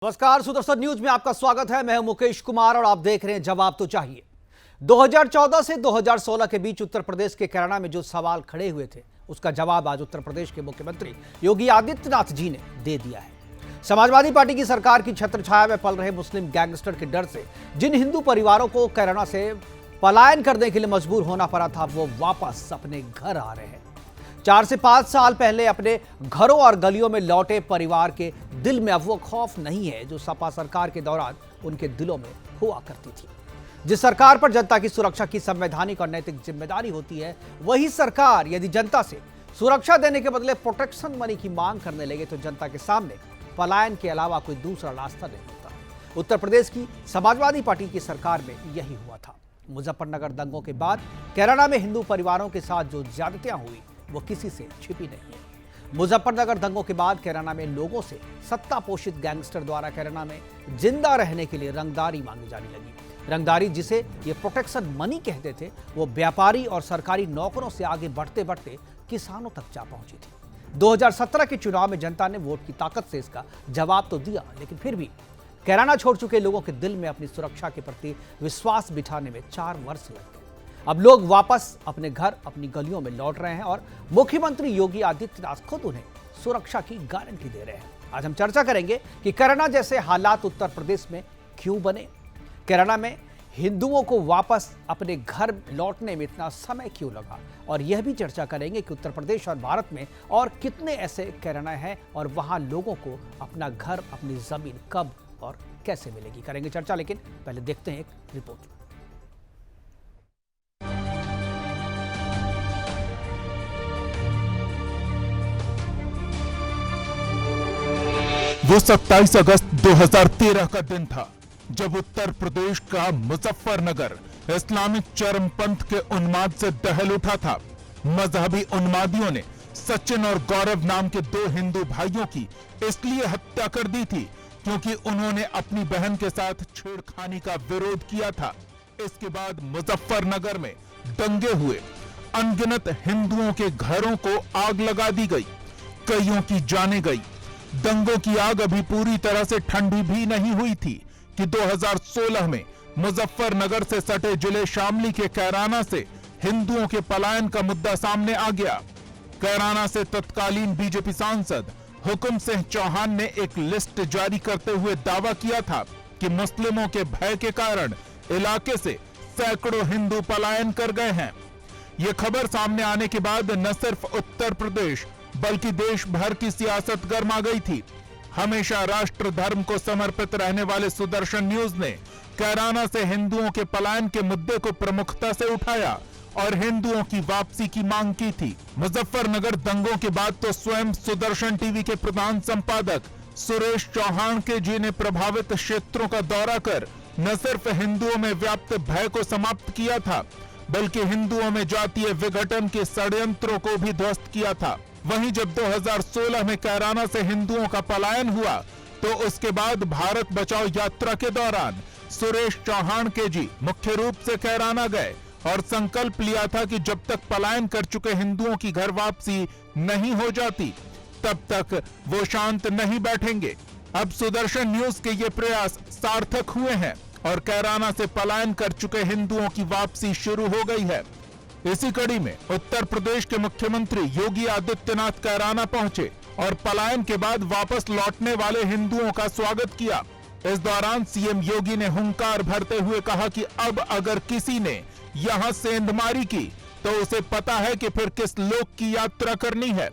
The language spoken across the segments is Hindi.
नमस्कार, सुदर्शन न्यूज में आपका स्वागत है। मैं हूं मुकेश कुमार और आप देख रहे हैं जवाब तो चाहिए। 2014 से 2016 के बीच उत्तर प्रदेश के कैराना में जो सवाल खड़े हुए थे, उसका जवाब आज उत्तर प्रदेश के मुख्यमंत्री योगी आदित्यनाथ जी ने दे दिया है। समाजवादी पार्टी की सरकार की छत्रछाया में पल रहे मुस्लिम गैंगस्टर के डर से जिन हिंदू परिवारों को कैराना से पलायन करने के लिए मजबूर होना पड़ा था, वो वापस अपने घर आ रहे हैं। 4 से 5 साल पहले अपने घरों और गलियों में लौटे परिवार के दिल में अब वो खौफ नहीं है जो सपा सरकार के दौरान उनके दिलों में हुआ करती थी। जिस सरकार पर जनता की सुरक्षा की संवैधानिक और नैतिक जिम्मेदारी होती है, वही सरकार यदि जनता से सुरक्षा देने के बदले प्रोटेक्शन मनी की मांग करने लगे तो जनता के सामने पलायन के अलावा कोई दूसरा रास्ता नहीं होता। उत्तर प्रदेश की समाजवादी पार्टी की सरकार में यही हुआ था। मुजफ्फरनगर दंगों के बाद कैराना में हिंदू परिवारों के साथ जो ज्यादतियां हुई, वो किसी से छिपी नहीं है। मुजफ्फरनगर दंगों के बाद कैराना में लोगों से सत्ता पोषित गैंगस्टर द्वारा कैराना में जिंदा रहने के लिए रंगदारी मांगी जाने लगी। रंगदारी, जिसे ये प्रोटेक्शन मनी कहते थे, वो व्यापारी और सरकारी नौकरों से आगे बढ़ते बढ़ते किसानों तक जा पहुंची थी। 2017 के चुनाव में जनता ने वोट की ताकत से इसका जवाब तो दिया, लेकिन फिर भी कैराना छोड़ चुके लोगों के दिल में अपनी सुरक्षा के प्रति विश्वास बिठाने में 4 वर्ष लग गए। अब लोग वापस अपने घर, अपनी गलियों में लौट रहे हैं और मुख्यमंत्री योगी आदित्यनाथ खुद उन्हें सुरक्षा की गारंटी दे रहे हैं। आज हम चर्चा करेंगे कि कैराना जैसे हालात उत्तर प्रदेश में क्यों बने, कैराना में हिंदुओं को वापस अपने घर लौटने में इतना समय क्यों लगा, और यह भी चर्चा करेंगे कि उत्तर प्रदेश और भारत में और कितने ऐसे कैराना हैं और वहां लोगों को अपना घर, अपनी जमीन कब और कैसे मिलेगी। करेंगे चर्चा, लेकिन पहले देखते हैं एक रिपोर्ट। वो 27 अगस्त 2013 का दिन था जब उत्तर प्रदेश का मुजफ्फरनगर इस्लामिक चरमपंथ के उन्माद से दहल उठा था। मजहबी उन्मादियों ने सचिन और गौरव नाम के 2 हिंदू भाइयों की इसलिए हत्या कर दी थी क्योंकि उन्होंने अपनी बहन के साथ छेड़खानी का विरोध किया था। इसके बाद मुजफ्फरनगर में दंगे हुए, अनगिनत हिंदुओं के घरों को आग लगा दी गई, कईयों की जानें गई। दंगों की आग अभी पूरी तरह से ठंडी भी नहीं हुई थी कि 2016 में मुजफ्फरनगर से सटे जिले शामली के कैराना से हिंदुओं के पलायन का मुद्दा सामने आ गया। कैराना से तत्कालीन बीजेपी सांसद हुकुम सिंह चौहान ने एक लिस्ट जारी करते हुए दावा किया था कि मुस्लिमों के भय के कारण इलाके से सैकड़ों हिंदू पलायन कर गए हैं। यह खबर सामने आने के बाद न सिर्फ उत्तर प्रदेश बल्कि देश भर की सियासत गर्मा गई थी। हमेशा राष्ट्र धर्म को समर्पित रहने वाले सुदर्शन न्यूज ने कैराना से हिंदुओं के पलायन के मुद्दे को प्रमुखता से उठाया और हिंदुओं की वापसी की मांग की थी। मुजफ्फरनगर दंगों के बाद तो स्वयं सुदर्शन टीवी के प्रधान संपादक सुरेश चौहान के जी ने प्रभावित क्षेत्रों का दौरा कर न सिर्फ हिंदुओं में व्याप्त भय को समाप्त किया था, बल्कि हिंदुओं में जातीय विघटन के षड्यंत्रों को भी ध्वस्त किया था। वहीं जब 2016 में कैराना से हिंदुओं का पलायन हुआ, तो उसके बाद भारत बचाओ यात्रा के दौरान सुरेश चौहान के जी मुख्य रूप से कैराना गए और संकल्प लिया था कि जब तक पलायन कर चुके हिंदुओं की घर वापसी नहीं हो जाती, तब तक वो शांत नहीं बैठेंगे। अब सुदर्शन न्यूज के ये प्रयास सार्थक हुए हैं और कैराना से पलायन कर चुके हिंदुओं की वापसी शुरू हो गई है। इसी कड़ी में उत्तर प्रदेश के मुख्यमंत्री योगी आदित्यनाथ कैराना पहुंचे और पलायन के बाद वापस लौटने वाले हिंदुओं का स्वागत किया। इस दौरान सीएम योगी ने हुंकार भरते हुए कहा कि अब अगर किसी ने यहां सेंधमारी की तो उसे पता है कि फिर किस लोक की यात्रा करनी है।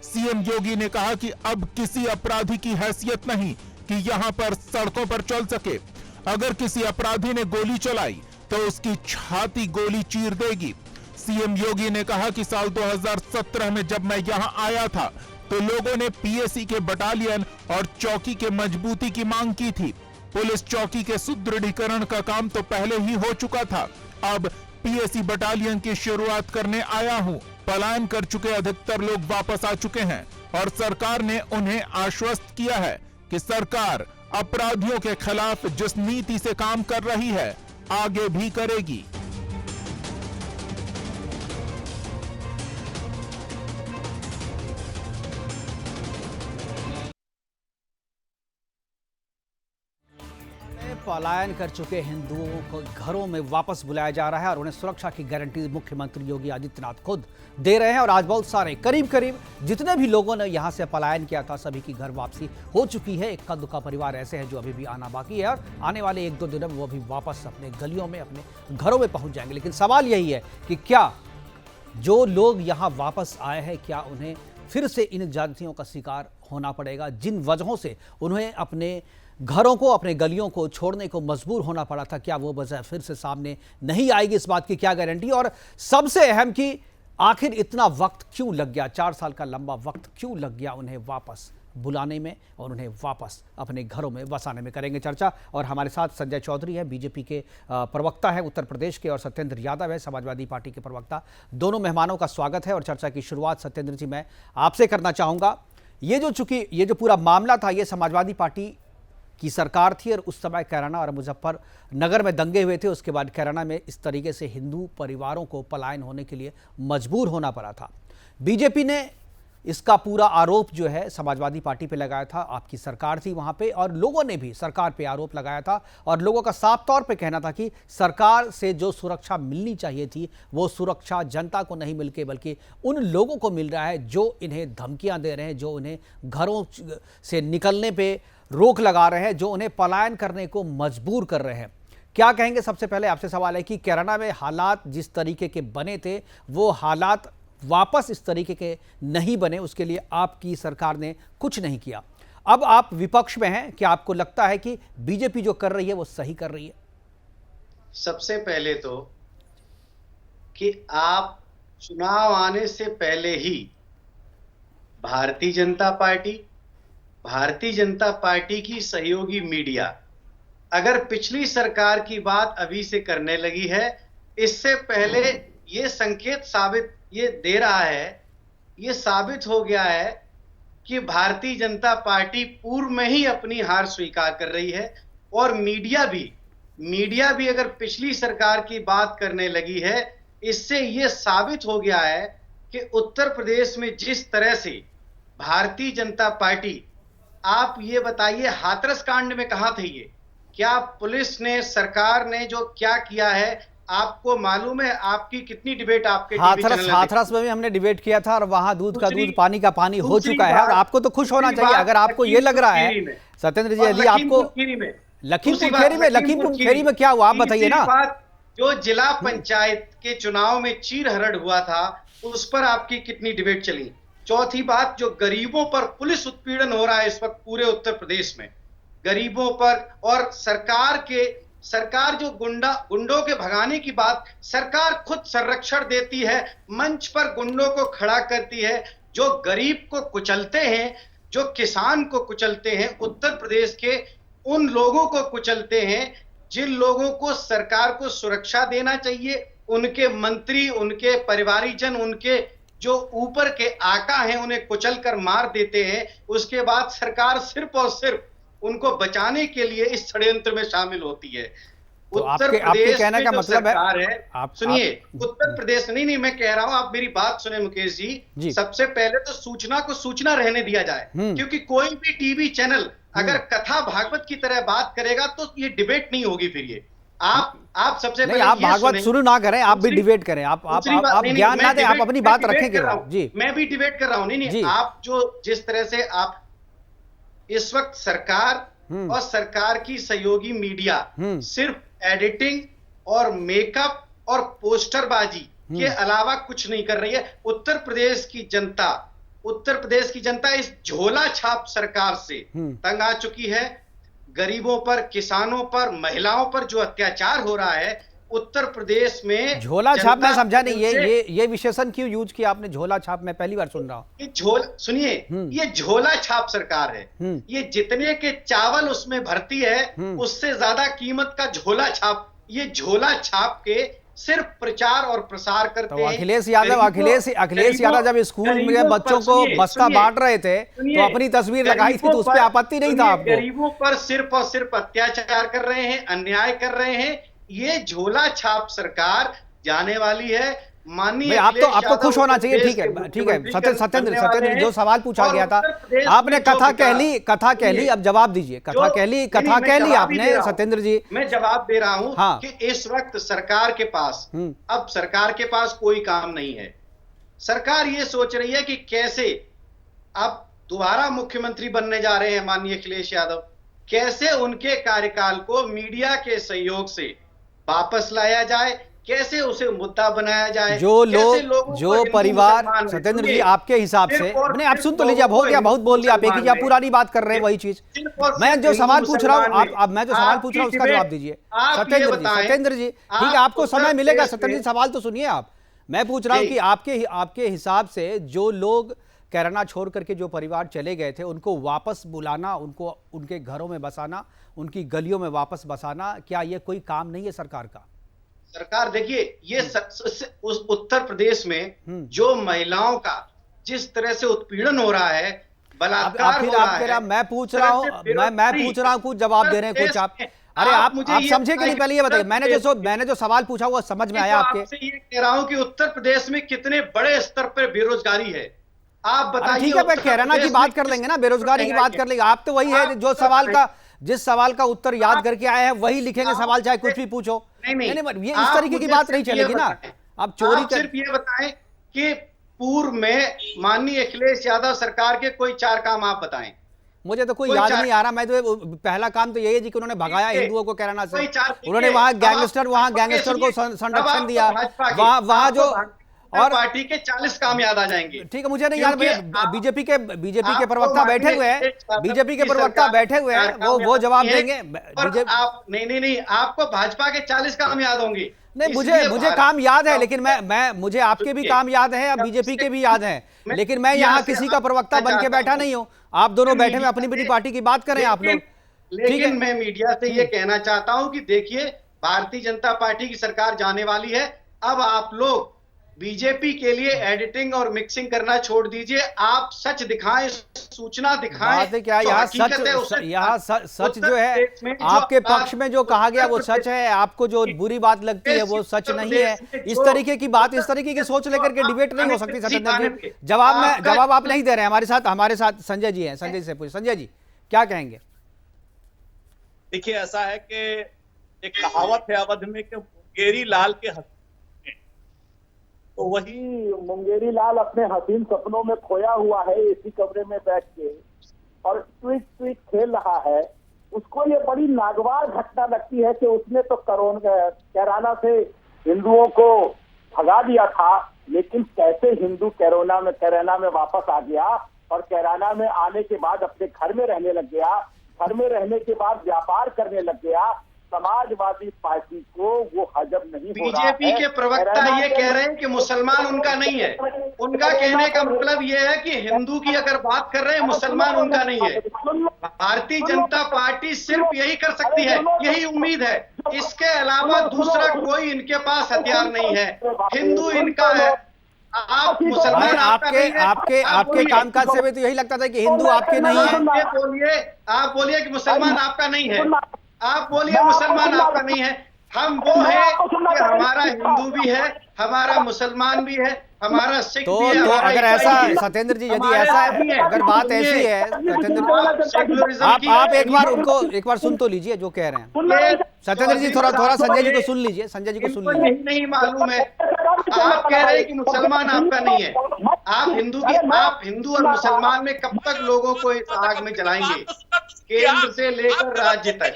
सीएम योगी ने कहा कि अब किसी अपराधी की हैसियत नहीं कि यहां पर सड़कों पर चल सके। अगर किसी अपराधी ने गोली चलाई तो उसकी छाती गोली चीर देगी। सीएम योगी ने कहा कि साल 2017 में जब मैं यहां आया था तो लोगों ने पीएसी के बटालियन और चौकी के मजबूती की मांग की थी। पुलिस चौकी के सुदृढ़ीकरण का काम तो पहले ही हो चुका था। अब पीएसी बटालियन की शुरुआत करने आया हूं। पलायन कर चुके अधिकतर लोग वापस आ चुके हैं और सरकार ने उन्हें आश्वस्त किया है कि सरकार अपराधियों के खिलाफ जिस नीति से काम कर रही है, आगे भी करेगी। पलायन कर चुके हिंदुओं को घरों में वापस बुलाया जा रहा है और उन्हें सुरक्षा की गारंटी मुख्यमंत्री योगी आदित्यनाथ खुद दे रहे हैं। और आज बहुत सारे करीब जितने भी लोगों ने यहां से पलायन किया था सभी की घर वापसी हो चुकी है। इक्का दुक्का परिवार ऐसे हैं जो अभी भी आना बाकी है और आने वाले 1-2 दिनों में वो भी वापस अपने गलियों में अपने घरों में पहुंच जाएंगे। लेकिन सवाल यही है कि क्या जो लोग यहाँ वापस आए हैं क्या उन्हें फिर से इन जातियों का शिकार होना पड़ेगा जिन वजहों से उन्हें अपने घरों को अपने गलियों को छोड़ने को मजबूर होना पड़ा था, क्या वो वजह फिर से सामने नहीं आएगी? इस बात की क्या गारंटी? और सबसे अहम कि आखिर इतना वक्त क्यों लग गया, 4 साल का लंबा वक्त क्यों लग गया उन्हें वापस बुलाने में और उन्हें वापस अपने घरों में बसाने में? करेंगे चर्चा। और हमारे साथ संजय चौधरी है, बीजेपी के प्रवक्ता है उत्तर प्रदेश के, और सत्येंद्र यादव है, समाजवादी पार्टी के प्रवक्ता। दोनों मेहमानों का स्वागत है और चर्चा की शुरुआत सत्येंद्र जी मैं आपसे करना चाहूँगा। ये जो पूरा मामला था ये समाजवादी पार्टी की सरकार थी और उस समय कैराना और मुजफ्फरनगर में दंगे हुए थे। उसके बाद कैराना में इस तरीके से हिंदू परिवारों को पलायन होने के लिए मजबूर होना पड़ा था। बीजेपी ने इसका पूरा आरोप जो है समाजवादी पार्टी पे लगाया था, आपकी सरकार थी वहां पे, और लोगों ने भी सरकार पे आरोप लगाया था और लोगों का साफ तौर पे कहना था कि सरकार से जो सुरक्षा मिलनी चाहिए थी वो सुरक्षा जनता को नहीं मिल के बल्कि उन लोगों को मिल रहा है जो इन्हें धमकियां दे रहे हैं, जो उन्हें घरों से निकलने पे रोक लगा रहे हैं, जो उन्हें पलायन करने को मजबूर कर रहे हैं। क्या कहेंगे? सबसे पहले आपसे सवाल है कि कैराना में हालात जिस तरीके के बने थे वो हालात वापस इस तरीके के नहीं बने, उसके लिए आपकी सरकार ने कुछ नहीं किया। अब आप विपक्ष में हैं, क्या आपको लगता है कि बीजेपी जो कर रही है वो सही कर रही है? सबसे पहले तो कि आप चुनाव आने से पहले ही भारतीय जनता पार्टी की सहयोगी मीडिया अगर पिछली सरकार की बात अभी से करने लगी है, इससे पहले ये संकेत दे रहा है, ये साबित हो गया है कि भारतीय जनता पार्टी पूर्व में ही अपनी हार स्वीकार कर रही है। और मीडिया भी अगर पिछली सरकार की बात करने लगी है, इससे ये साबित हो गया है कि उत्तर प्रदेश में जिस तरह से भारतीय जनता पार्टी, आप ये बताइए हाथरस कांड में कहां थे ये? क्या पुलिस ने, सरकार ने जो क्या किया है आपको मालूम है? आपकी कितनी डिबेट आपके हाथरस में भी हमने डिबेट किया था और वहां दूध का दूध पानी का पानी हो चुका है और आपको तो खुश होना चाहिए अगर आपको ये लग रहा है सत्येंद्र जी। यदि आपको लखीमपुर खीरी में क्या हुआ आप बताइए ना। जो जिला पंचायत के चुनाव में चीरहरण हुआ था उस पर आपकी कितनी डिबेट चली? चौथी बात, जो गरीबों पर पुलिस उत्पीड़न हो रहा है इस वक्त पूरे उत्तर प्रदेश में, गरीबों पर, और सरकार जो गुंडों के भगाने की बात, सरकार खुद संरक्षण देती है, मंच पर गुंडों को खड़ा करती है, जो गरीब को कुचलते हैं, जो किसान को कुचलते हैं, उत्तर प्रदेश के उन लोगों को कुचलते हैं जिन लोगों को सरकार को सुरक्षा देना चाहिए, उनके मंत्री, उनके परिवारीजन, उनके जो ऊपर के आका हैं उन्हें कुचल कर मार देते हैं। उसके बाद सरकार सिर्फ और सिर्फ उनको बचाने के लिए इस षड्यंत्र में शामिल होती है। तो उत्तर प्रदेश कहने का मतलब है, आप सुनिए, उत्तर प्रदेश नहीं, मैं कह रहा हूं, आप मेरी बात सुने मुकेश जी। सबसे पहले तो सूचना को सूचना रहने दिया जाए, क्योंकि कोई भी टीवी चैनल अगर कथा भागवत की तरह बात करेगा तो ये डिबेट नहीं होगी। फिर ये आप सबसे पहले आप भागवत शुरू ना करें, आप भी डिबेट करें, आप ज्ञान ना दें, आप अपनी बात रखें जी। मैं भी डिबेट कर रहा हूं। नहीं, आप जिस तरह से आप इस वक्त सरकार और सरकार की सहयोगी मीडिया सिर्फ एडिटिंग और मेकअप और पोस्टरबाजी के अलावा कुछ नहीं कर रही है। उत्तर प्रदेश की जनता इस झोला छाप सरकार से तंग आ चुकी है। गरीबों पर, किसानों पर, महिलाओं पर जो अत्याचार हो रहा है उत्तर प्रदेश में, झोला छाप मैं समझा नहीं, ये विशेषण क्यों यूज किया आपने? झोला छाप मैं पहली बार सुन रहा हूँ। सुनिए, ये झोला छाप सरकार है। ये जितने के चावल उसमें भरती है उससे ज्यादा कीमत का झोला छाप, ये झोला छाप के सिर्फ प्रचार और प्रसार करते हैं। अखिलेश यादव जब स्कूल में बच्चों को बस्ता बांट रहे थे तो अपनी तस्वीर लगाई थी तो उस पर आपत्ति नहीं था आपको? गरीबों पर सिर्फ और सिर्फ अत्याचार कर रहे हैं, अन्याय कर रहे हैं। ये झोला छाप सरकार जाने वाली है। माननीय आपको खुश होना चाहिए, ठीक है, ठीक है। सत्येंद्र जो सवाल पूछा गया था, आपने कथा कह ली, अब जवाब दीजिए। कथा कह ली आपने सत्येंद्र जी। मैं जवाब दे रहा हूं हाँ। कि इस वक्त सरकार के पास अब सरकार के पास कोई काम नहीं है। सरकार ये सोच रही है कि कैसे अब दोबारा मुख्यमंत्री बनने जा रहे हैं माननीय अखिलेश यादव, कैसे उनके कार्यकाल को मीडिया के सहयोग से वापस लाया जाए, कैसे उसे मुद्दा बनाया जाए। जो परिवार, सत्येंद्र जी आपके हिसाब से, नहीं आप सुन तो लीजिए, अब हो गया, बहुत बोल लिया आप, एक ही पुरानी बात कर रहे हैं वही चीज। मैं जो सवाल पूछ रहा हूँ, अब मैं जो सवाल पूछ रहा हूँ उसका जवाब दीजिए सत्येंद्र जी। ठीक है, आपको समय मिलेगा सत्येंद्र जी, सवाल तो सुनिए आप। मैं पूछ रहा हूँ कि आपके हिसाब से जो लोग कैराना छोड़ करके जो परिवार चले गए थे, उनको वापस बुलाना, उनको उनके घरों में बसाना, उनकी गलियों में वापस बसाना, क्या ये कोई काम नहीं है सरकार का? सरकार देखिए, ये उस उत्तर प्रदेश में जो महिलाओं का जिस तरह से उत्पीड़न हो रहा है, बलात्कार हो रहा है। मैं पूछ रहा हूँ कुछ जवाब दे रहे हैं कुछ आप। अरे आप समझे कि नहीं, पहले ये बताइए। मैंने जो सवाल पूछा वो समझ में आया आपके? आपसे ये कह रहा हूं कि उत्तर प्रदेश में कितने बड़े स्तर पर बेरोजगारी है, आप बताइए। ठीक है, मैं कैराना की बात कर लेंगे ना, बेरोजगारी की बात कर लेंगे। आप तो वही है जो जिस सवाल का उत्तर याद करके आए हैं वही लिखेंगे सवाल, चाहे कुछ भी पूछो। नहीं, ये इस तरीके की बात नहीं चलेगी ना। आप चोरी कर, सिर्फ ये बताएं कि पूर्व में माननीय अखिलेश यादव सरकार के कोई 4 काम आप बताएं। मुझे तो कोई याद नहीं आ रहा। मैं तो पहला काम तो यही है जी कि उन्होंने भगाया हिंदुओं को कैराना से। उन्होंने वहां गैंगस्टर को संरक्षण दिया, वहां जो और पार्टी के 40 काम याद आ जाएंगे। ठीक है, मुझे नहीं याद। बीजेपी के प्रवक्ता बैठे हुए हैं, वो जवाब देंगे। आप नहीं, आपको भाजपा के 40 काम याद होंगे। नहीं, मुझे काम याद है, लेकिन मुझे आपके भी काम याद है, बीजेपी के भी याद हैं, लेकिन मैं यहाँ किसी का प्रवक्ता बन के बैठा नहीं हूँ। आप दोनों बैठे हुए अपनी अपनी पार्टी की बात करें आप लोग। लेकिन मैं मीडिया से ये कहना चाहता हूं कि देखिए, भारतीय जनता पार्टी की सरकार जाने वाली है। अब आप लोग बीजेपी के लिए एडिटिंग और मिक्सिंग करना छोड़ दीजिए, आप सच दिखाएं, सूचना दिखाएं। क्या यहाँ सच जो है आपके पक्ष में जो कहा गया वो सच है, आपको जो बुरी बात लगती है वो सच नहीं है? इस तरीके की सोच लेकर के डिबेट नहीं हो सकती सत्येंद्र जी। जवाब आप नहीं दे रहे हैं। हमारे साथ संजय जी हैं, संजय से पूछिए। संजय जी क्या कहेंगे? देखिए, ऐसा है कि एक कहावत है अवध में कि मुंगेरी लाल के तो वही मुंगेरी लाल अपने हसीन सपनों में खोया हुआ है, इसी कमरे में बैठ के और ट्वीट खेल रहा है। उसको ये बड़ी नागवार घटना लगती है कि उसने तो कैराना से हिंदुओं को भगा दिया था, लेकिन कैसे हिंदू कैराना में वापस आ गया और कैराना में आने के बाद अपने घर में रहने लग गया। घर में रहने के बाद व्यापार करने लग गया। समाजवादी पार्टी को वो हजम नहीं हो रहा है। बीजेपी के प्रवक्ता ये कह रहे हैं कि मुसलमान उनका नहीं है। उनका कहने का मतलब ये है कि हिंदू की अगर बात कर रहे हैं, मुसलमान उनका नहीं है। भारतीय जनता पार्टी सिर्फ यही कर सकती है, यही उम्मीद है। इसके अलावा दूसरा कोई इनके पास हथियार नहीं है। हिंदू इनका है, आप मुसलमान आपके कामकाज से भी तो यही लगता था कि हिंदू आपके नहीं है। आप बोलिए कि मुसलमान आपका नहीं है, आप बोलिए मुसलमान आपका नहीं है। हम वो है कि हमारा हिंदू भी है, हमारा मुसलमान भी है, हमारा सिख भी है। तो अगर ऐसा सत्येंद्र जी, यदि ऐसा है, अगर बात ऐसी है सत्येंद्र, आप एक बार सुन तो लीजिए जो कह रहे हैं सत्येंद्र जी। थोड़ा संजय जी को सुन लीजिए, नहीं मालूम है, आप कह रहे हैं कि मुसलमान आपका नहीं है। आप हिंदू और मुसलमान में कब तक लोगों को इस आग में जलाएंगे? केंद्र से लेकर राज्य तक,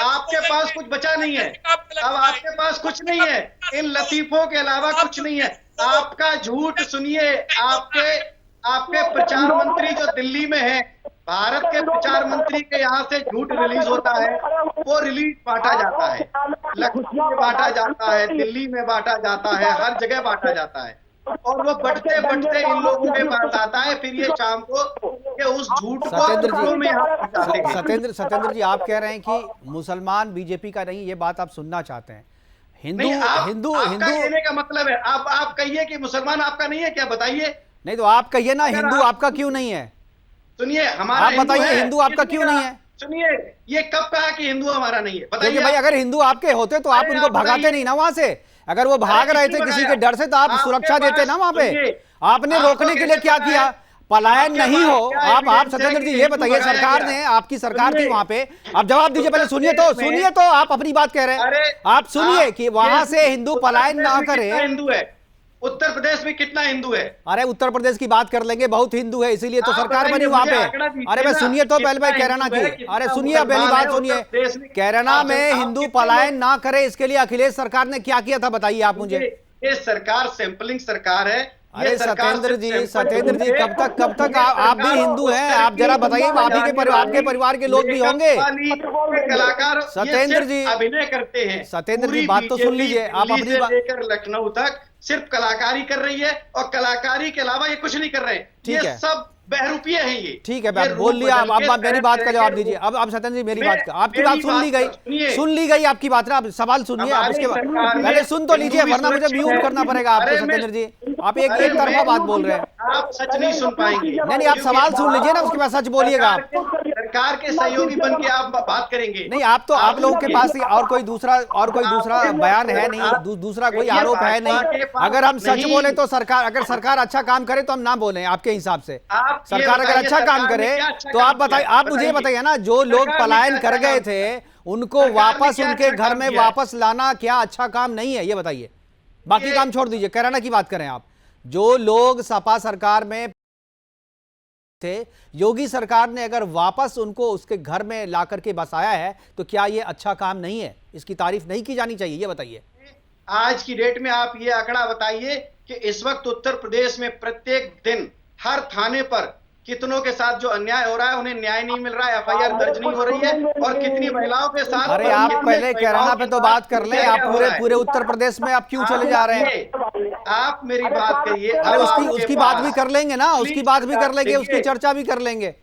आपके पास कुछ बचा नहीं है। अब आपके पास कुछ नहीं है, इन लतीफों के अलावा कुछ नहीं है। आपका झूठ सुनिए, आपके प्रचार मंत्री जो दिल्ली में है, भारत के प्रचार मंत्री के यहाँ से झूठ रिलीज होता है, वो रिलीज बांटा जाता है, लखनऊ में बांटा जाता है, दिल्ली में बांटा जाता है, हर जगह बांटा जाता है, और वो बढ़ते इन लोगों के पास आता है। फिर ये शाम को उस झूठ को सत्येंद्र जी आप कह रहे हैं कि मुसलमान बीजेपी का नहीं, ये बात आप सुनना चाहते हैं। हिंदू कहने का मतलब है, आप कहिए कि मुसलमान आपका नहीं है, क्या बताइए? नहीं तो आप कहिए ना, हिंदू आपका क्यों नहीं है? सुनिए, हमारा आप बताइए हिंदू आपका क्यों नहीं है? सुनिए, ये कब कहा कि हिंदू हमारा नहीं है? क्योंकि बताइए भाई आप। अगर हिंदू आपके होते तो आप अरे उनको आप भगाते बताइए। नहीं ना वहां से। अगर वो भाग अरे रहे थे किसने किसी भगाया? के डर से तो आप आपके सुरक्षा देते पास ना वहां पे। सुनिए, आपने आपको रोकने के लिए कैसे क्या पता किया? है? पलायन आपके नहीं पास हो। क्या आप evidence है सत्येंद्र कि जी ये हिंदू बताइए, भगाया सरकार गया? ने, आपकी सरकार थी सुनिए, वहां पे, आप जवाब दीजिए पहले। उत्तर सुनिए प्रदेश तो आप अपनी बात कह रहे अरे हैं। आप सुनिए कि वहां से हिंदू उत्तर पलायन प्रदेश ना में करे। कितना हिंदू है? उत्तर प्रदेश में कितना हिंदू है? अरे उत्तर प्रदेश की बात कर लेंगे, बहुत हिंदू है, इसीलिए तो आप सरकार बनी बताइए, वहां मुझे पे। आंकड़ा दीजिए अरे मैं ना, सुनिए तो पहले भाई कितना कैराना हिंदू की। है, कितना अरे सुनिए पहली मुसलमान बात है सुनिए। उत्तर प्रदेश में? कैराना आप में आप हिंदू कितने पलायन लोग- ना करे, इसके लिए अखिलेश सरकार ने क्या किया था बताइए आप मुझे। ये सरकार सैंपलिंग सरकार है। ये अरे सरकार सत्येंद्र सिर्फ जी, सैंपल सत्येंद्र जी, ढूंढे। कब तक ये आप भी सरकार हिंदू उस हैं? तरह आप की जरा बताइए, आपके परिवार के लोग भी मेकअप होंगे। वाली कलाकार ये सत्येंद्र सिर्फ जी, अभिनय करते हैं। सत्येंद्र जी, पूरी बात तो सुन बीजेपी लीजिए, आप दिल्ली अपनी से बात। लेकर लखनऊ तक सिर्फ कलाकारी कर रही है, और कलाकारी के अलावा ये कुछ नहीं कर रहे हैं। ठीक ये है। सब बहरूपिये हैं। ये ठीक है, ये बात रूप बोल लिया। बदल अब के आप मेरी बात का जवाब तरह दीजिए। के अब सत्येंद्र जी मेरी मैं- बात का, आपकी मेरी बात सुन ली गई। सुनिए। सुन ली गई आपकी बात ना। अब सवाल सुनिए, अब हमारी उसके बाद सरकार में पहले सुन तो हिंदू लीजिए, भी वरना मुझे सुरक्षित म्यूट है। करना पड़ेगा आपको अरे मैं- सत्येंद्र जी। आप एक अरे तरफा मैं- बात बोल रहे हैं। आप सच नहीं सुन पाएंगे। नहीं, आप सवाल सुन लीजिए ना, उसके बाद सच बोलिएगा आप। सरकार के सहयोगी बन के आप बात करेंगे। नहीं, आप लोगों के पास और कोई दूसरा बयान है नहीं, दूसरा कोई आरोप है नहीं। अगर हम सच बोले तो अगर सरकार अच्छा काम करे तो हम ना बोले आपके हिसाब से। आप ये सरकार अगर बताइए, अच्छा काम सरकार ने करे क्या अच्छा तो काम आप बताइए, किया? आप मुझे बताइए ना, जो लोग सरकार ने पलायन क्या कर अच्छा गए काम थे उनको सरकार ने वापस क्या उनके अच्छा घर काम में किया है? वापस लाना क्या अच्छा काम नहीं है? ये बताइए। बाकी ये- काम छोड़ दीजिए, कैराना की बात करें आप। जो लोग सपा सरकार में थे, योगी सरकार ने अगर वापस उनको उसके घर में ला करके बसाया है तो क्या ये अच्छा काम नहीं है? इसकी तारीफ नहीं की जानी चाहिए? ये बताइए। आज की डेट में आप ये आंकड़ा बताइए कि इस वक्त उत्तर प्रदेश में प्रत्येक दिन हर थाने पर कितनों के साथ जो अन्याय हो रहा है, उन्हें न्याय नहीं मिल रहा है, एफआईआर दर्ज नहीं हो रही है, और कितनी महिलाओं के साथ। अरे आप पहले कैराना पे तो बात कर लें। आप पूरे उत्तर प्रदेश में आप क्यों चले जा रहे हैं? आप मेरी बात करिए। अरे उसकी बात भी कर लेंगे ना, उसकी बात भी कर लेंगे, उसकी चर्चा भी कर लेंगे।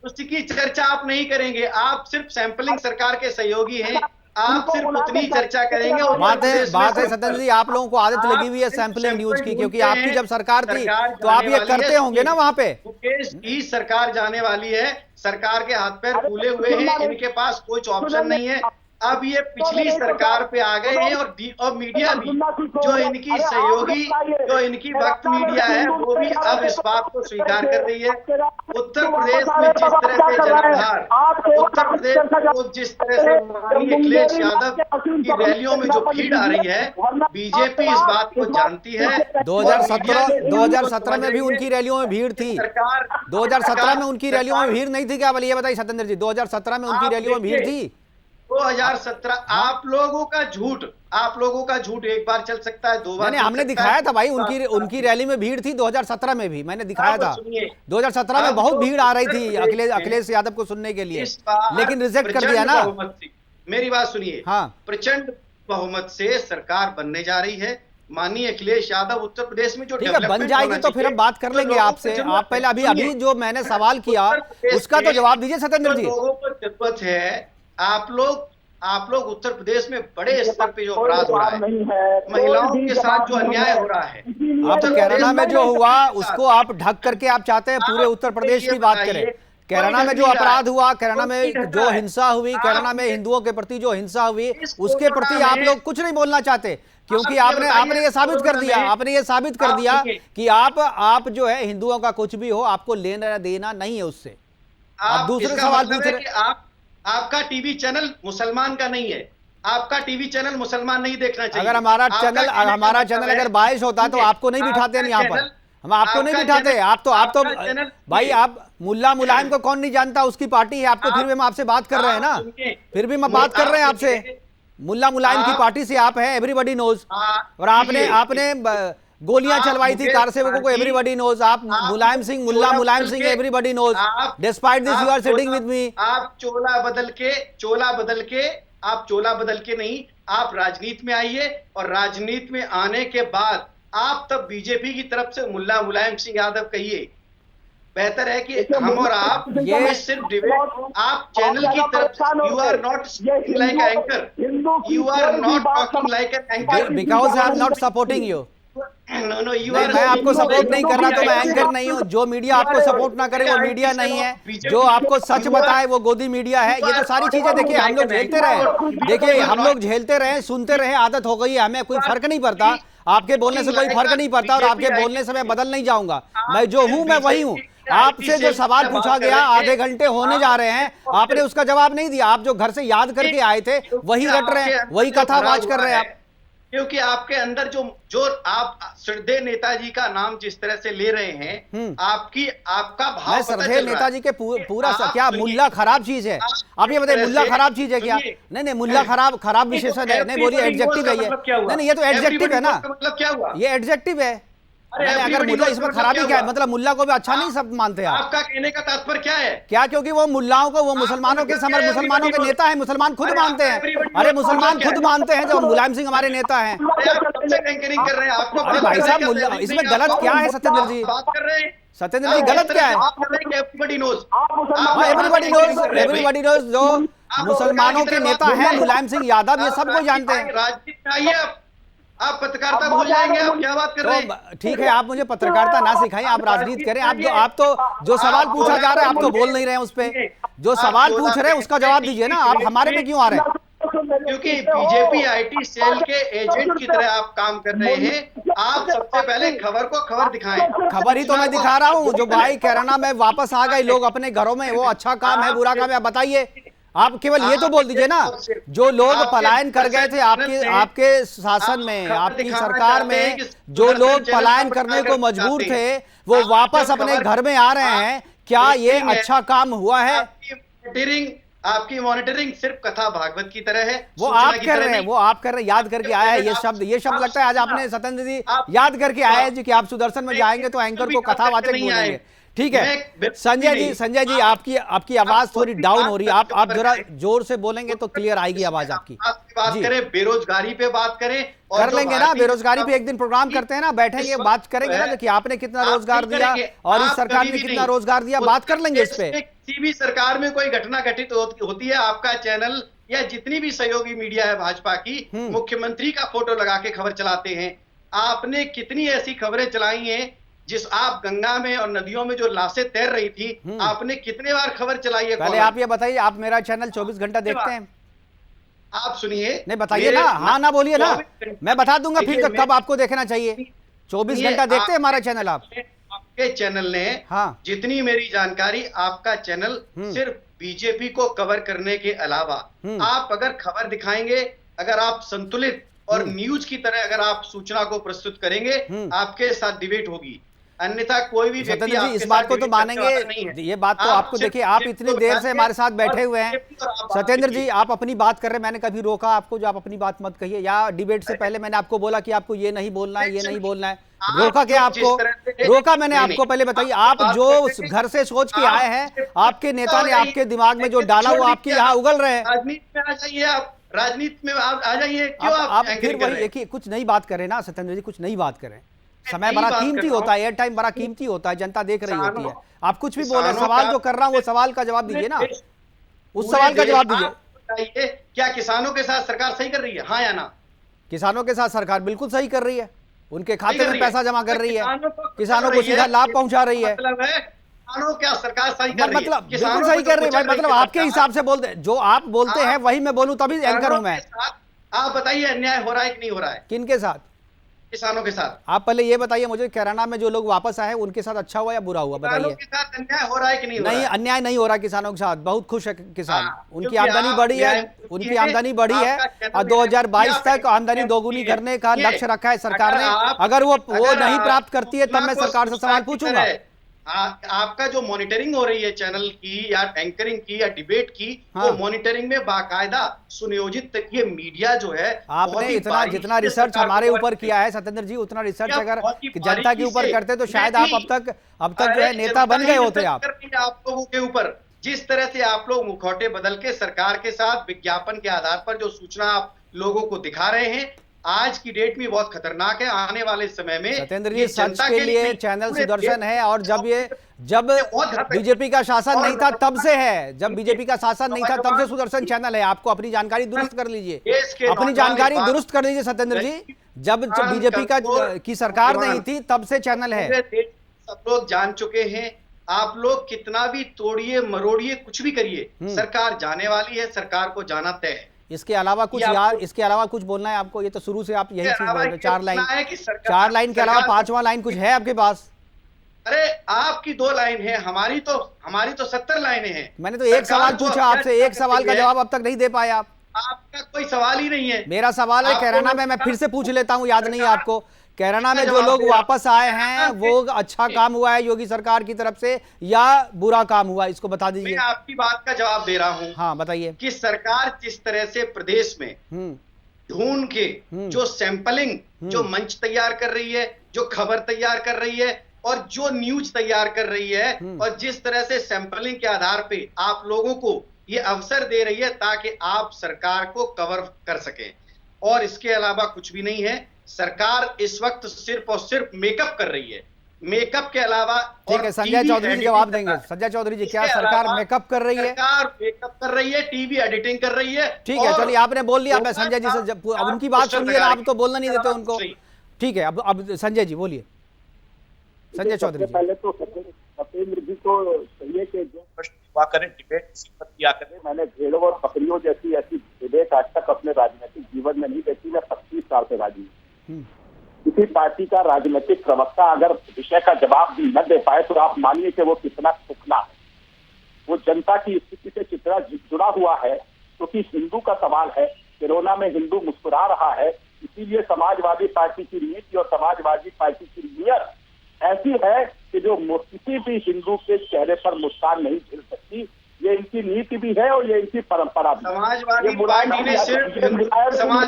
उसकी चर्चा आप नहीं करेंगे। आप सिर्फ सैंपलिंग सरकार के सहयोगी हैं। आप सिर्फ उतनी चर्चा करेंगे। बात है सत्येंद्र जी, आप लोगों को आदत लगी हुई है सैंपलिंग न्यूज की, क्योंकि आपकी जब सरकार थी तो आप ये करते होंगे ना वहां पे। मुकेश की सरकार जाने वाली है। सरकार के हाथ पैर फूले हुए हैं, इनके पास कोई ऑप्शन नहीं है। अब ये पिछली सरकार पे आ गए हैं, और मीडिया भी, जो इनकी सहयोगी, जो इनकी वक्त मीडिया है, वो भी अब इस बात को स्वीकार कर रही है। उत्तर प्रदेश में जिस तरह से जनाधार, उत्तर प्रदेश को जिस तरह से माननीय अखिलेश यादव की रैलियों में जो भीड़ आ रही है, बीजेपी इस बात को जानती है। 2017 में भी उनकी रैलियों में भीड़ थी। सरकार 2017 में उनकी रैलियों में भीड़ नहीं थी क्या? बोलिए, ये बताइए सत्येंद्र जी, 2017 में उनकी रैलियों में भीड़ थी? 2017 आप लोगों का झूठ एक बार चल सकता है, दो बार मैंने चल हमने सकता दिखाया है। था भाई, उनकी रैली में भीड़ थी 2017 में भी, मैंने दिखाया अब था। सुनिए, 2017 में अब बहुत तो भीड़ आ रही उत्तर थी प्रदेश में अखिलेश यादव को सुनने के लिए, इस बार लेकिन रिजेक्ट कर दिया प्रचंड ना। बहुमत से, मेरी बात सुनिए, हाँ। प्रचंड बहुमत से सरकार बनने जा रही है। माननीय अखिलेश यादव उत्तर प्रदेश में जो ठीक है, बन जाएगी तो फिर हम बात कर लेंगे आपसे। आप पहले अभी जो मैंने सवाल किया उसका तो जवाब दीजिए सत्येंद्र जी। लोगों को जरूरत है। आप लोग उत्तर प्रदेश में बड़े स्तर पे जो अपराध हो रहा है, महिलाओं के साथ जो अन्याय हो रहा है, आप कैराना में जो हुआ उसको आप ढक करके आप चाहते हैं पूरे उत्तर प्रदेश की बात करें। कैराना में जो अपराध हुआ, कैराना में जो हिंसा हुई, कैराना में हिंदुओं के प्रति जो हिंसा हुई, उसके प्रति आप लोग कुछ नहीं बोलना चाहते, क्योंकि आपने ये साबित कर दिया कि आप जो है हिंदुओं का कुछ भी हो, आपको लेना देना नहीं है उससे। आप दूसरे सवाल पूछ रहे। आपका टीवी चैनल मुसलमान का नहीं है। आपका टीवी चैनल मुसलमान नहीं देखना चाहिए। अगर हमारा चैनल अगर बायस होता तो आपको नहीं बिठाते हैं यहाँ पर, हम आपको नहीं बिठाते। आप तो भाई, आप मुल्ला मुलायम को कौन नहीं जानता, उसकी पार्टी है आपको, फिर भी हम आपसे बात कर रहे हैं ना, फिर भी हम बात कर रहे हैं आपसे। मुल्ला मुलायम की पार्टी से आप हैं, एवरीबॉडी नोज। और आपने गोलियां चलवाई थी कार सेवकों को, एवरीबॉडी नोज। आप Mulayam Singh, Mulla Mulayam Singh, everybody knows. Despite this you are sitting with me. आप चोला बदल के नहीं, आप राजनीति में आइए, और राजनीति में आने के बाद आप तब बीजेपी की तरफ से मुल्ला मुलायम सिंह यादव कहिए। बेहतर है कि हम और आप ये सिर्फ डिबेट, आप चैनल की तरफ, you are not like anchor, you are not talking like an anchor, because I am not supporting you. मैं आपको सपोर्ट नहीं कर रहा तो मैं एंकर नहीं हूँ। जो मीडिया आपको सपोर्ट ना करे वो मीडिया नहीं है, जो आपको सच बताए वो गोदी मीडिया है। ये तो सारी चीजें देखिए हम लोग झेलते रहे, देखिए हम लोग झेलते रहे, सुनते रहे, आदत हो गई है, हमें कोई फर्क नहीं पड़ता। आपके बोलने से कोई फर्क नहीं पड़ता और आपके बोलने से मैं बदल नहीं जाऊंगा। मैं जो हूं मैं वही हूं। आपसे जो सवाल पूछा गया आधे घंटे होने जा रहे हैं, आपने उसका जवाब नहीं दिया। आप जो घर से याद करके आए थे वही रट रहे हैं, वही कथा वाच कर रहे हैं आप। क्योंकि आपके अंदर जो आप श्रद्धेय नेताजी का नाम जिस तरह से ले रहे हैं, आपका भाव मैं श्रद्धेय नेताजी के पूरा क्या मुल्ला खराब चीज है? आप ये बताइए मुल्ला खराब चीज है क्या? नहीं, मुल्ला खराब विशेषण है। नहीं बोलिए एडजेक्टिव है ये। नहीं, ये तो एडजेक्टिव है ना, मतलब क्या हुआ? ये एडजेक्टिव है। अगर मुल्ला, इसमें खराबी क्या है? मतलब मुल्ला को भी अच्छा नहीं सब मानते हैं आप? आपका कहने का तात्पर्य क्या है? क्या? क्योंकि वो मुल्लाओं को, वो मुसलमानों के समर, मुसलमानों के नेता है, मुसलमान खुद मानते हैं। अरे मुसलमान खुद मानते हैं जब मुलायम सिंह हमारे नेता हैं। एंकरिंग कर रहे हैं आपको। अरे भाई साहब, मुल्ला इसमें गलत क्या है? सत्येंद्र जी, बात कर रहे हैं, सत्येंद्र जी गलत क्या है? एवरीबॉडी नोज, एवरीबॉडी नोज जो मुसलमानों के नेता हैं मुलायम सिंह यादव, ये सबको जानते हैं। राजनीति में आइए आप पत्रकारिता भूल जाएंगे। आप क्या बात कर रहे हैं? तो ठीक है, आप मुझे पत्रकारिता ना सिखाएं, आप राजनीति करें। आप तो जो सवाल पूछा जा रहा है आप तो बोल नहीं रहे हैं उस पे। जो सवाल पूछ रहे हैं उसका जवाब दीजिए ना। आप हमारे पे क्यों आ रहे हैं? क्योंकि बीजेपी आईटी सेल के एजेंट की तरह आप काम कर रहे हैं। आप सबसे पहले खबर को खबर दिखाएं। खबर ही तो मैं दिखा रहा हूँ। जो भाई कैराना में वापस आ गए लोग अपने घरों में, वो अच्छा काम है बुरा काम है? आप बताइए। आप केवल ये तो बोल दीजिए ना, जो लोग पलायन कर गए थे आपके शासन में, आपकी सरकार में, जो लोग पलायन करने को मजबूर थे वो वापस अपने घर में आ रहे हैं, क्या ये अच्छा काम हुआ है? आपकी मॉनिटरिंग सिर्फ कथा भागवत की तरह है। वो आप कर रहे हैं, वो आप कर रहे हैं। याद करके आया है ये शब्द लगता है आज आपने सत्येंद्र जी याद करके आया है जी कि आप सुदर्शन में जाएंगे तो एंकर को कथावाचक बोलेंगे। ठीक है संजय जी, आपकी आवाज थोड़ी डाउन हो रही है। आप जरा जोर से बोलेंगे तो क्लियर आएगी आवाज आपकी। बात करें, बेरोजगारी पे बात करें, कर लेंगे ना। बेरोजगारी पे एक दिन प्रोग्राम करते हैं ना, बैठेंगे बात करेंगे ना कि आपने कितना रोजगार दिया और इस सरकार ने कितना रोजगार दिया, बात कर लेंगे इस पे। किसी भी सरकार में कोई घटना घटित होती है, आपका चैनल या जितनी भी सहयोगी मीडिया है भाजपा की, मुख्यमंत्री का फोटो लगा के खबर चलाते हैं। आपने कितनी ऐसी खबरें चलाई हैं जिस आप गंगा में और नदियों में जो लाशें तैर रही थी, आपने कितने बार खबर चलाई है? पहले आप ये बताइए, आप मेरा चैनल 24 घंटा देखते हैं? आप सुनिए, नहीं बताइए ना, हाँ ना बोलिए ना, मैं बता दूंगा फिर कब आपको देखना चाहिए। 24 घंटा देखते हैं हमारा चैनल आप? आपके चैनल ने, हाँ, जितनी मेरी जानकारी, आपका चैनल सिर्फ बीजेपी को कवर करने के अलावा आप अगर खबर दिखाएंगे, अगर आप संतुलित और न्यूज की तरह अगर आप सूचना को प्रस्तुत करेंगे, आपके साथ डिबेट होगी। अन्यथा कोई भी व्यक्ति जी इस बात को तो मानेंगे, ये बात तो आपको देखिए, आप इतनी देर से हमारे साथ बैठे हुए हैं। सत्येंद्र जी आप अपनी बात कर रहे हैं, मैंने कभी रोका आपको जो आप अपनी बात मत कहिए, या डिबेट से पहले मैंने आपको बोला कि आपको ये नहीं बोलना है, ये नहीं बोलना है? रोका क्या आपको? रोका मैंने आपको? पहले बताइए, आप जो घर से सोच के आए हैं, आपके नेता ने आपके दिमाग में जो डाला वो आपके यहाँ उगल रहे हैं। राजनीति में आ जाइए, आप राजनीति में आ जाइए। क्यों आप फिर वही देखिए, कुछ नई बात करें ना सत्येंद्र जी, कुछ नई बात करें। समय बड़ा कीमती होता है, एयर टाइम बड़ा कीमती होता है, जनता देख रही होती है। आप कुछ भी बोल रहे हैं, सवाल जो कर रहा हूं वो सवाल का जवाब दीजिए ना, उस सवाल का जवाब दीजिए। क्या किसानों के साथ सरकार सही कर रही है, हाँ या ना? किसानों के साथ सरकार बिल्कुल सही कर रही है, उनके खाते में पैसा जमा कर रही है, किसानों को सीधा लाभ पहुंचा रही है। क्या सरकार सही कर रही है? मतलब बिल्कुल सही कर रही है। मतलब आपके हिसाब से बोलते, जो आप बोलते हैं वही मैं बोलूं तभी एंकर हूं मैं। आप बताइए अन्याय हो रहा है कि नहीं हो रहा है? किनके साथ? किसानों के साथ। आप पहले ये बताइए मुझे, कैराना में जो लोग वापस आए उनके साथ अच्छा हुआ या बुरा हुआ बताइए? अन्याय हो रहा है कि नहीं? नहीं, अन्याय नहीं हो रहा किसानों के साथ, बहुत खुश है किसान। उनकी आमदनी बढ़ी है, उनकी आमदनी बढ़ी है और 2022 तक आमदनी दोगुनी करने का लक्ष्य रखा है सरकार ने। अगर वो नहीं प्राप्त करती है तब मैं सरकार से सवाल पूछूंगा। आपका जो मॉनिटरिंग हो रही है चैनल की या एंकरिंग की या डिबेट की, वो मॉनिटरिंग में बाकायदा सुनियोजित ये मीडिया जो है, आपने इतना जितना रिसर्च हमारे ऊपर किया है सत्येंद्र जी, उतना रिसर्च अगर जनता के ऊपर करते तो शायद आप अब तक जो है नेता बन गए होते। आप लोगों के ऊपर जिस तरह से आप लोग मुखौटे बदल के सरकार के साथ विज्ञापन के आधार पर जो सूचना आप लोगों को दिखा रहे हैं, आज की डेट में बहुत खतरनाक है। आने वाले समय में सत्येंद्र जी सच के लिए चैनल सुदर्शन है, और जब बीजेपी का शासन नहीं था तब से है, जब बीजेपी का शासन नहीं था तब से सुदर्शन चैनल है। आपको अपनी जानकारी दुरुस्त कर लीजिए, अपनी जानकारी दुरुस्त कर लीजिए सत्येंद्र जी। जब बीजेपी की सरकार नहीं थी तब से चैनल है। पूरे देश सब लोग जान चुके हैं। आप लोग कितना भी तोड़िए मरोड़िए कुछ भी करिए, सरकार जाने वाली है, सरकार को जाना तय है। इसके अलावा कुछ इसके अलावा कुछ बोलना है आपको? ये तो शुरू से आप यही चीज बोल रहे हैं, 4 लाइन है कि चार लाइन के अलावा 5वां लाइन कुछ है आपके पास? अरे आपकी 2 लाइन है, हमारी तो 70 लाइनें हैं। मैंने तो एक सवाल पूछा आपसे, एक सवाल का जवाब अब तक नहीं दे पाए आप। आपका कोई सवाल ही नहीं है। मेरा सवाल है कैराना में, मैं फिर से पूछ लेता हूं, याद नहीं है आपको, कैराना में जो लोग वापस आए हैं वो अच्छा काम हुआ है योगी सरकार की तरफ से या बुरा काम हुआ, इसको बता दीजिए। मैं आपकी बात का जवाब दे रहा हूं। हाँ बताइए। कि सरकार जिस तरह से प्रदेश में ढूंढ के जो सैंपलिंग, जो मंच तैयार कर रही है, जो खबर तैयार कर रही है और जो न्यूज तैयार कर रही है, और जिस तरह से सैंपलिंग के आधार पे आप लोगों को ये अवसर दे रही है ताकि आप सरकार को कवर कर सकें, और इसके अलावा कुछ भी नहीं है। सरकार इस वक्त सिर्फ और सिर्फ मेकअप कर रही है, मेकअप के अलावा। ठीक है, संजय चौधरी जी जवाब देंगे। संजय चौधरी जी, क्या सरकार मेकअप कर रही है? सरकार मेकअप कर रही है, टीवी एडिटिंग कर रही है। ठीक है, चलिए आपने बोल लिया। मैं संजय जी से अब उनकी बात सुनिए ना, आप तो बोलना नहीं देते उनको। ठीक है, अब संजय जी बोलिए। संजय चौधरी जी, पहले तो सत्येंद्र जी को चाहिए कि जो प्रश्न हुआ करें, डिबेट इसी पर किया करें। मैंने भेड़ों और बकरियों जैसी ऐसी डिबेट आज तक अपने राजनीतिक जीवन में नहीं देखी। मैं 25 साल से राजनीति, किसी पार्टी का राजनीतिक प्रवक्ता अगर विषय का जवाब भी न दे पाए तो आप मानिए कि वो कितना टुकड़ा है। वो जनता की स्थिति से कितना जुड़ा हुआ है, क्योंकि हिंदू का सवाल है। कोरोना में हिंदू मुस्कुरा रहा है, इसीलिए समाजवादी पार्टी की नीति और समाजवादी पार्टी की नीयत ऐसी है कि जो किसी भी हिंदू के चेहरे पर मुस्कान नहीं झेल सकती। ये इनकी नीति भी है और ये इनकी परंपरा भी। समाजवादी पार्टी ने सिर्फ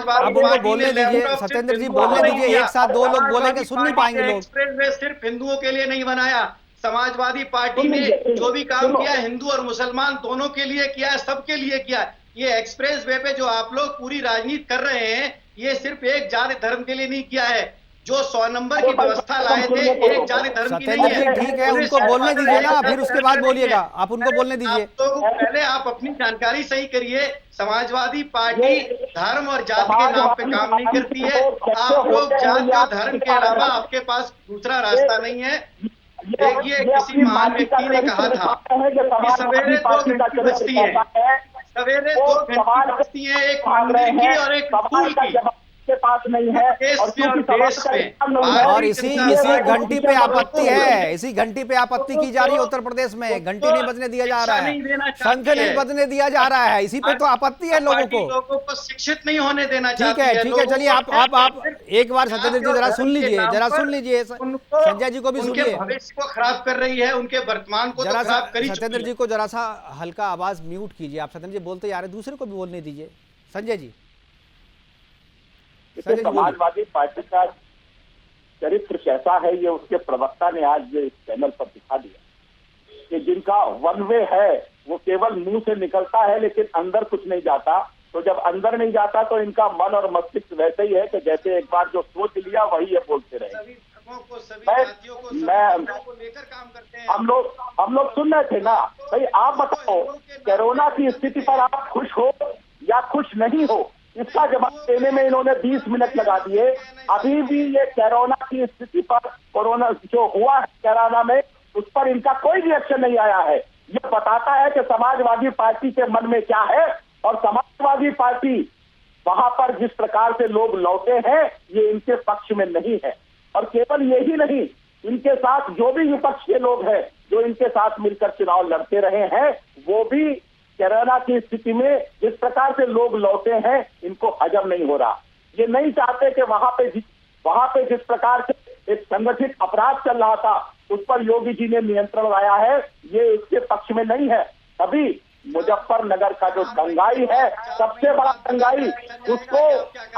अब उनको बोलने दीजिए। सत्येंद्र जी बोलने दीजिए, एक साथ 2 लोग बोलेंगे, सुन नहीं पाएंगे लोग। एक्सप्रेस वे सिर्फ हिंदुओं के लिए नहीं बनाया। समाजवादी पार्टी ने जो भी काम किया हिंदू और मुसलमान दोनों के लिए किया है, सबके लिए किया है। ये एक्सप्रेस वे पे जो आप लोग पूरी राजनीति कर रहे हैं, ये सिर्फ एक जाति धर्म के लिए नहीं किया है। जो 100 नंबर की व्यवस्था लाए थे, एक जाति धर्म की नहीं है। ठीक है, उनको बोलने दीजिए ना, फिर उसके बाद बोलिएगा। आप उनको बोलने दीजिए। तो पहले आप अपनी जानकारी सही करिए। समाजवादी पार्टी धर्म और जाति के नाम पे काम नहीं करती है। आप लोग जाति और धर्म के अलावा आपके पास दूसरा रास्ता नहीं है। देखिए, किसी महान व्यक्ति ने कहा था कि सवेरे 2 घंटी बजती है, सवेरे 2 घंटी बजती है, एक मंदिर की और एक स्कूल की के पास नहीं है। और इसी घंटी पे आपत्ति है, इसी घंटी पे आपत्ति की जा रही है उत्तर प्रदेश में। घंटी नहीं बजने दिया जा रहा है, शंख नहीं बजने दिया जा रहा है, इसी पे तो आपत्ति है लोगों को। शिक्षित नहीं होने देना। ठीक है, ठीक है, चलिए आप एक बार सत्येंद्र जी जरा सुन लीजिए, संजय जी को भी सुनिए। भविष्य को खराब कर रही है, उनके वर्तमान को जरा खराब कर रही है। सत्येंद्र जी को जरा सा हल्का आवाज म्यूट कीजिए। आप सत्येंद्र जी बोलते जा रहे, दूसरे को भी बोलने दीजिए। संजय जी, समाजवादी पार्टी का चरित्र कैसा है ये उसके प्रवक्ता ने आज इस चैनल पर दिखा दिया कि जिनका वन वे है वो केवल मुंह से निकलता है लेकिन अंदर कुछ नहीं जाता। तो जब अंदर नहीं जाता तो इनका मन और मस्तिष्क वैसे ही है कि जैसे एक बार जो सोच लिया वही ये बोलते रहे। हम लोग सुन रहे थे ना भाई। आप बताओ, कोरोना की स्थिति पर आप खुश हो या खुश नहीं हो, इसका जवाब देने में इन्होंने 20 मिनट लगा दिए। अभी भी ये कोरोना की स्थिति पर, कोरोना जो हुआ है कोरोना में, उस पर इनका कोई रिएक्शन नहीं आया है। ये बताता है कि समाजवादी पार्टी के मन में क्या है, और समाजवादी पार्टी वहां पर जिस प्रकार से लोग लौटे हैं ये इनके पक्ष में नहीं है। और केवल यही नहीं, इनके साथ जो भी विपक्ष के लोग हैं जो इनके साथ मिलकर चुनाव लड़ते रहे हैं, वो भी कोरोना की स्थिति में जिस प्रकार से लोग लौटे हैं इनको हजम नहीं हो रहा। ये नहीं चाहते कि वहां पे जिस प्रकार से एक संगठित अपराध चल रहा था उस पर योगी जी ने नियंत्रण लाया है, ये इसके पक्ष में नहीं है। अभी मुजफ्फरनगर का जो दंगाई है, सबसे बड़ा दंगाई, उसको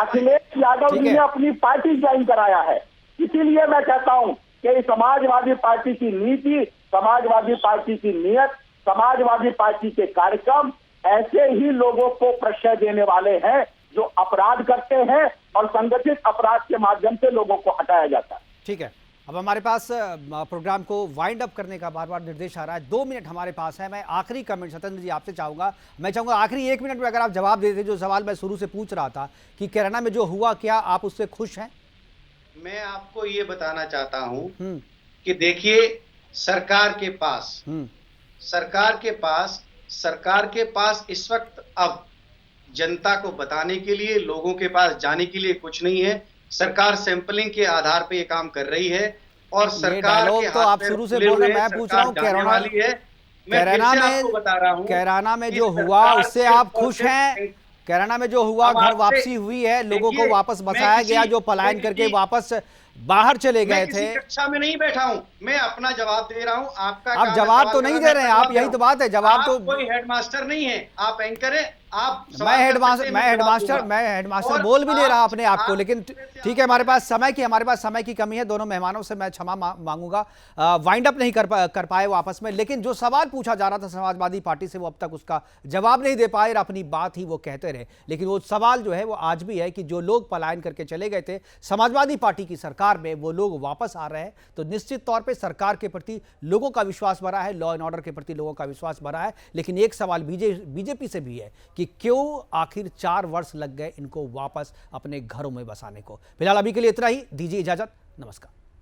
अखिलेश यादव जी ने अपनी पार्टी ज्वाइन कराया है। इसीलिए मैं कहता हूं कि समाजवादी पार्टी की नीति, समाजवादी पार्टी की नीयत, समाजवादी पार्टी के कार्यक्रम ऐसे ही लोगों को प्रश्रय देने वाले हैं जो अपराध करते हैं और संगठित अपराध के माध्यम से लोगों को हटाया जाता है। ठीक है, अब हमारे पास प्रोग्राम को वाइंड अप करने का बार बार निर्देश आ रहा है। 2 मिनट हमारे पास है। मैं आखिरी कमेंट सत्येंद्र जी आपसे चाहूंगा। मैं चाहूंगा आखिरी 1 मिनट में अगर आप जवाब देते, जो सवाल मैं शुरू से पूछ रहा था कि कोरोना में जो हुआ, क्या आप उससे खुश हैं? मैं आपको ये बताना चाहता हूं कि देखिए, सरकार के पास इस वक्त अब जनता को बताने के लिए, लोगों के पास जाने के लिए कुछ नहीं है। सरकार सैंपलिंग के आधार पे ये काम कर रही है और सरकार के तो आप शुरू से बोल रहे हैं, मैं पूछ रहा हूँ कैराना में जो हुआ उससे आप खुश हैं? कैराना में जो हुआ, घर वापसी हुई है, लोगों को वापस बसाया गया जो पलायन करके वापस बाहर चले गए थे। कक्षा में नहीं बैठा हूं, मैं अपना जवाब दे रहा हूं। आपका आप जवाब तो नहीं दे रहे हैं, आप यही तो बात है, जवाब तो कोई हेडमास्टर नहीं है, आप एंकर हैं। आप मैं हेडमास्टर बोल भी ले रहा अपने आप को, लेकिन ठीक है, हमारे पास समय की कमी है। दोनों मेहमानों से मैं क्षमा मांगूंगा, वाइंड अप नहीं कर पाए वो आपस में, लेकिन जो सवाल पूछा जा रहा था समाजवादी पार्टी से वो अब तक उसका जवाब नहीं दे पाए और अपनी बात ही वो कहते रहे। लेकिन वो सवाल जो है वो आज भी है कि जो लोग पलायन करके चले गए थे समाजवादी पार्टी की सरकार में, वो लोग वापस आ रहे हैं, तो निश्चित तौर पर सरकार के प्रति लोगों का विश्वास बढ़ा है, लॉ एंड ऑर्डर के प्रति लोगों का विश्वास बढ़ा है। लेकिन एक सवाल बीजेपी से भी है कि क्यों आखिर 4 वर्ष लग गए इनको वापस अपने घरों में बसाने को। फिलहाल अभी के लिए इतना ही, दीजिए इजाजत, नमस्कार।